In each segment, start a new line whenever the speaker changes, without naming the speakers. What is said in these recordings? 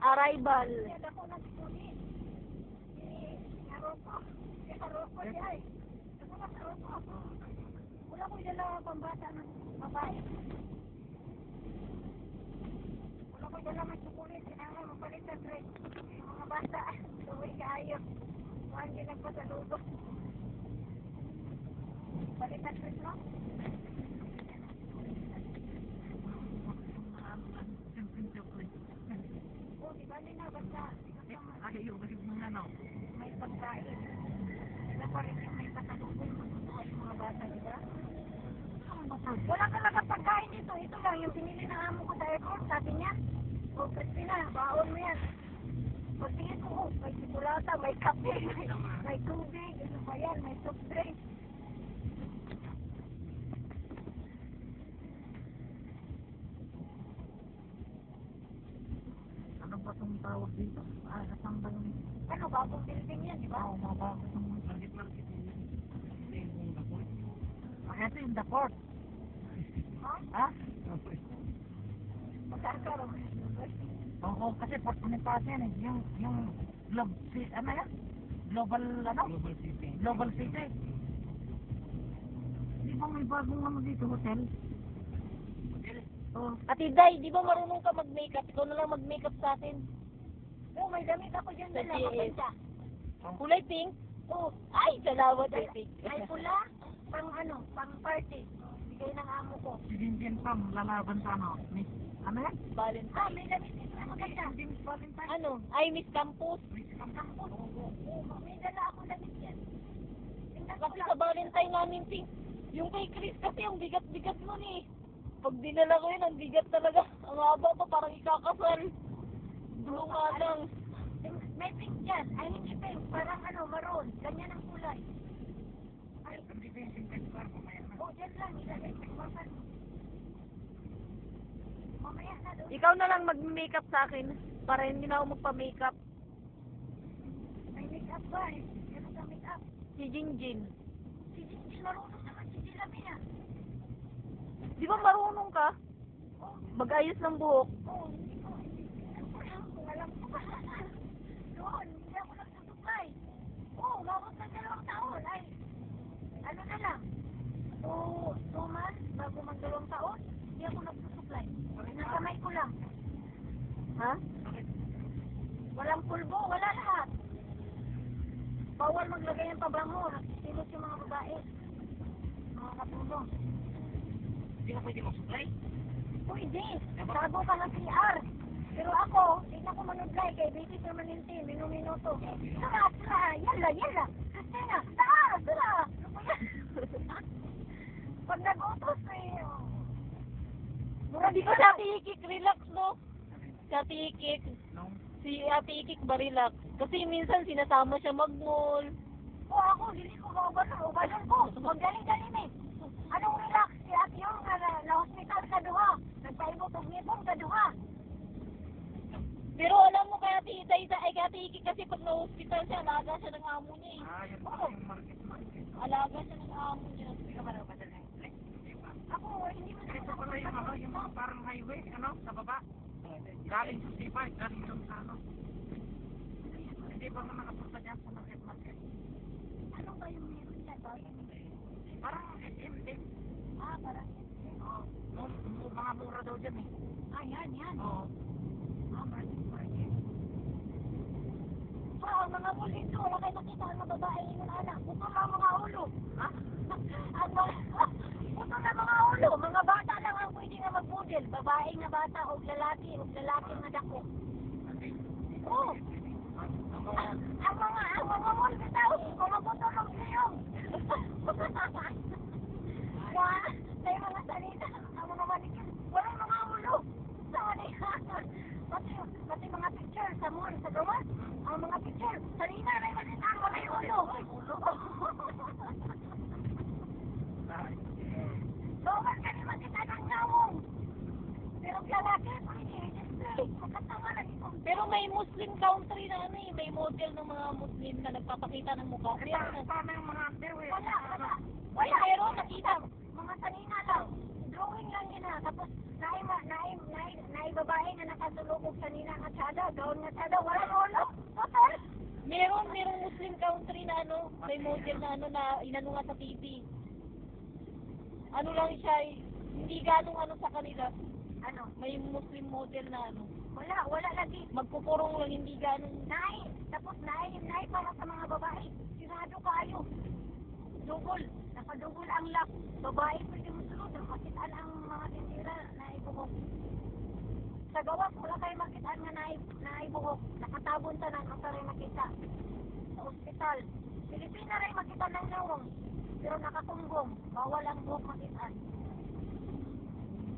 Arrival. Wala ko dala pambata ng babae. Wala ko dala ng sukulit. Sinama mapalit sa dress. Yung mga bata. Tuloy kayo. Huwag din nagpasalubo. Palit sa dress mo? Oo, di ba na basta. Ayaw ba yung mga ano? May pagkain. Diba pa rin yung may pasalubo. Yung mga bata, di ba? Wala talaga pagkain dito. Ito lang yung pinili ng amo ko sa airport. Sabi niya, o Christina, baon mo yan. Pagtingin ko, may sikulata, may kape, may tubig, ano ba yan, may soft drink. Ano ba itong tawag dito? Saan ba yung... Ano, bagong building yan, di ba? Oo, mga bagong market yun. Ito yung the port. Ha? Magkakaroon. Oo, kasi port Bonifacio yan eh. Yung ano yan? Global, ano? Global City. Global City. Di ba may bagong ano dito, hotel? Oh.
Ate Day, di ba marunong ka mag-makeup? Ikaw na lang mag-makeup sa atin.
Oo, may damit ako dyan dala. Maganda.
Kulay pink?
Oo.
Ay, salamat eh.
May pula, pang ano, pang party. Bigay ng amo ko.
Si Jinjin Pam, lalaban sa ano? Miss, ano yan?
Valentine.
May damit din. Maganda.
Jinjin Valentine.
Ano? Ay, Miss Campus.
Kampus. Oo, may dala akong damit yan. Tingnan ko
Kasi
lang.
sa Valentine namin, pink. Yung kay Chris kasi, ang bigat-bigat nun eh. Pag dinala ko yun, ang bigat talaga. Ang haba pa, parang ikakasal. Blue nga lang.
May pink dyan. Ay, hindi pink. Parang ano, maroon. Ganyan ang kulay. Ay,
Hindi ba yung Jinjin Pam, mamaya na.
oo, dyan lang. Ilagay ko. Mamaya na doon.
Ikaw na lang mag-makeup sa akin. Para hindi na ako magpa-makeup.
May make-up ba eh? Ano ka make-up?
Si Jinjin.
Si Jinjin marunong naman. Si Jilamia.
Di ba marunong ka? Mag-ayos ng buhok.
Oo, hindi ko. Kung alam ko ba. Doon, hindi ako nagsusupply. Oo, mabot na 2 taon. Ay, ano na lang. 2 months bago mag-2 taon, hindi ako nagsusupply. Nakamay ko lang.
Ha?
Walang pulbo, wala lahat. Bawal maglagay ng pabango. Nagsisilot yung mga babae. Mga katulong.
Hindi ka pwede mag-supply?
Pwede. Bago ka ng PR. Pero ako, hindi na ako mag-apply kay Baby Permanente. Minuto. Tara. Yala. Christina, tara. Ano ba yan? Pag nag-utos eh.
Hindi ko si Ate Ikik, relax no? Si Ate Ikik. Si Ate Ikik ba relax? Kasi minsan sinasama siya mag-mall.
O ako, hindi ko ubalan ko. Magaling eh. Anong relax? Si Ate yung na-hospital ka duha. Nagpaibot og nipong ka duha.
Pero alam mo kay Ate Isa, ay kay Ate Ikik kasi pag na-hospital siya, alaga siya ng amo niya eh.
Ah, yun pa yung market.
Alaga siya ng amo niya.
Hindi ka ba napadala yung supply?
Ako, hindi mo
Ito pala yung ano, yung mga parang highway, ano, sa baba. Galing sa C5, galing doon sa ano. Hindi ba nga nakapunta dyan sa market?
Ano ba yung meron dyan?
Parang SM din.
Parang
Mga mura daw dyan eh.
yan.
Oo.
Market. Ang mga bulito, wala kayo nakita ang mga babae yung anak. Buto lang mga ulo.
Ha?
Buto na mga ulo. Mga bata lang ang pwede nga mag-budel. Babae nga bata o lalaki nga dako. Oo. Ang mga mall bitaw, mga buto lang siyong. May mga salita, ang mga manikin, walang mga ulo. Sorry. Pati mga picture sa mall, sa gawas, ang mga picture, salita na yung ang mga ulo. Doon ka naman kita ng gawong.
Muslim country na ano eh, may model ng mga Muslim na nagpapakita ng mukha. Meron na.
Paano yung mga underwear?
Wala.
Wala, meron, nakita.
Mga kanina lang. Drawing lang yun ha. Tapos, naay babae na nakasulubog kanina nga tsada. Gawin nga tsada. Walang ulo. Total.
Merong Muslim country na ano, may model na ano na inano nga sa TV. Ano lang siya, hindi ganong ano sa kanila.
Ano?
May Muslim model na ano.
Wala lagi.
Magpupurong lang, hindi ganong.
Tapos naay para sa mga babae. Sirado kayo. Dugol. Nakadugol ang lock. Babae pwede mo sulod. Makitaan ang mga tindira na ibuhok. Sa gawas, wala kayo makitaan nga na ibuhok. Nakatabon ta na sa rin makita. Sa ospital. Pilipina rin makita ng nawang. Pero nakatunggong. Bawal ang buhok makitaan.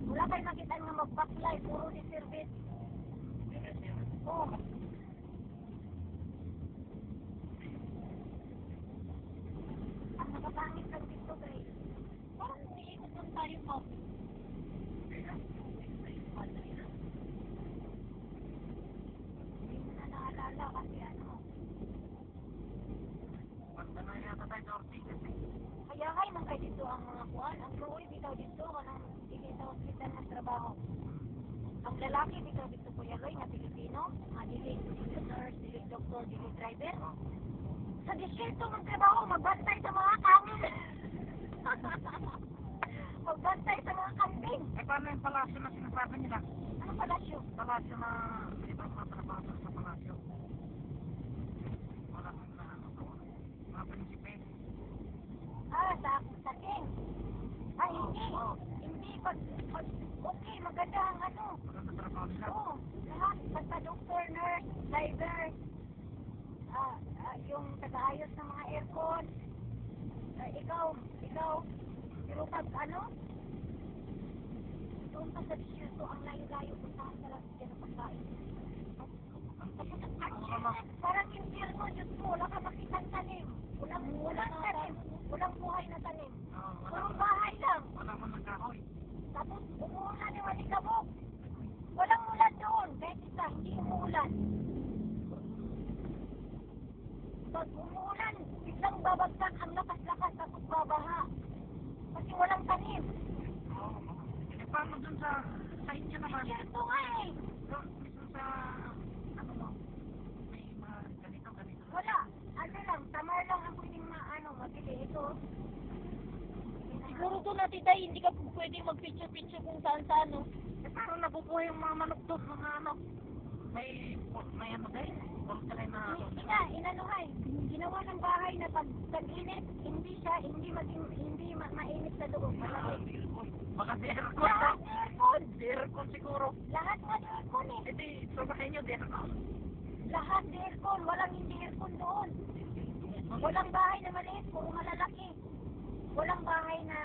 Wala kayo makitaan nga mag-backlight. Puro di service. Oo. Ang nakapangit lang dito, guys.
Parang hindi ikot tayo pa.
Hindi mo na naalala kasi ano.
Basta na yata tayo sa Ortigas eh.
Kaya kay man kay dito ang mga kuwan. Ang luoy bitaw dito. Kanang dili sa hospital na trabaho. Ang lalaki bitaw dito Kuya Loy nga Pilipino. Dili nurse, dili doktor, dili driver. Sa distrito ng trabaho, magbantay sa mga kangin. Magbantay sa mga kambing.
Eh paano yung palasyo na sinasabi nila?
Ano palasyo?
Palasyo na ibang mga trabaho sa palasyo. Wala kang na ano to. Mga prinsipe.
Sa king. Hindi. Hindi. Okay, maganda ang ano.
Maganda trabaho nila.
Oo, lahat. Basta doktor, nurse, driver, yung tagaayos ng mga aircon. Ikaw, pero pag ano, doon pa sa disyerto, ang layo-layo, puntahan ka lang dyan ang pagkain. Parang impyerno, Diyos ko, wala ka makitang tanim. Walang tanim. Walang buhay na tanim. Walang bahay lang.
Wala mo nagkahoy.
Tapos umuulan yung malikabok. Walang ulan doon. Kahit isa, hindi umuulan. Pag umuulan, biglang babagsak ang lakas-lakas tapos babaha. Kasi walang tanim.
Eh paano dun sa inyo naman?
Ito nga eh.
Doon mismo sa ano mo? May mga ganito.
Wala. Ano lang, tamar lang ang pwedeng mabili. Ito.
Siguro doon natin tayo, hindi ka pwede mag-picture-picture kung saan-saan, no?
Eh paano nabubuhay yung mga manok doon? Mga ano? May ano din? Poultry na
Inanuhay. Ginawa ng bahay na pag tag-init, hindi mainit sa loob. Malamig.
baka di aircon.
Lahat na aircon.
Di aircon siguro.
Lahat na aircon eh.
Eh di, sabahin nyo di aircon.
Lahat na aircon. Walang hindi aircon doon. Walang bahay na maliit, puro malalaki. Walang bahay na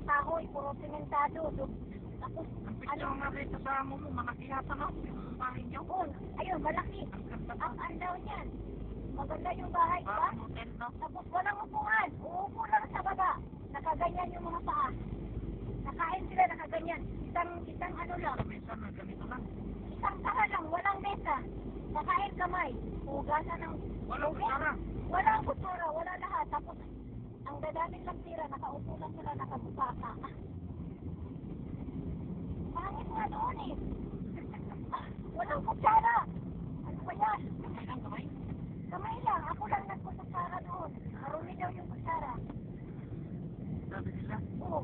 kahoy, puro sementado. Tapos,
Ang picture nga dito sa amo mo, malaki yata no? Yung bahay nyo.
ayun, malaki.
Ang ganda pa.
Ang daw niyan. Maganda yung bahay, di ba?
Parang hotel no?
Tapos walang upuan. Uupo lang sa baba. Nakaganyan yung mga paa. Nakain sila nakaganyan. Isang ano lang.
Sa mesa na ganito lang.
Isang saka lang. Walang mesa. Nakain kamay. Hugasan ng
Walang
tubig.
kutsara.
Walang kutsara. Wala lahat. Tapos ang dadaming lang tira. Nakaupo lang sila. Nakabukaka. Pangit nga doon eh. Walang kutsara. Ano ba yan?
Kailang kamay?
Kamay lang. Ako lang nagkutsara doon. Marumi daw yung kutsara.
Sabi nila.
Oo.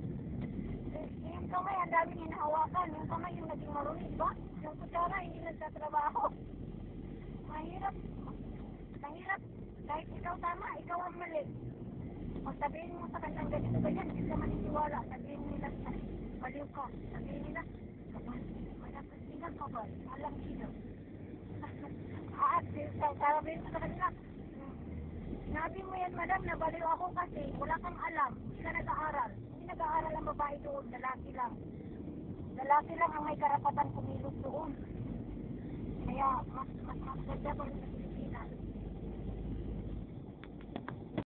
Yung kamay, ang daming hinahawakan. Yung kamay yung naging marumi, di ba? Yung kutsara, hindi nagtatrabaho. Mahirap. Mahirap. Kahit ikaw tama, ikaw ang mali. Kung sabihin mo sa kanilang ganito ganyan, hindi ka maniniwala. Sabihin nila, baliw ka. Sabihin nila, kapal. Malapit nila kapal. Alam sila. Sabihin mo sa kanila, sinabi mo yan, madam, nabaliw ako kasi wala kang alam. Hindi ka nag-aaral. Hindi nag-aaral ang babae doon. Lalaki lang. Lalaki lang ang may karapatan kumilos doon. Kaya, mas ganda pa rin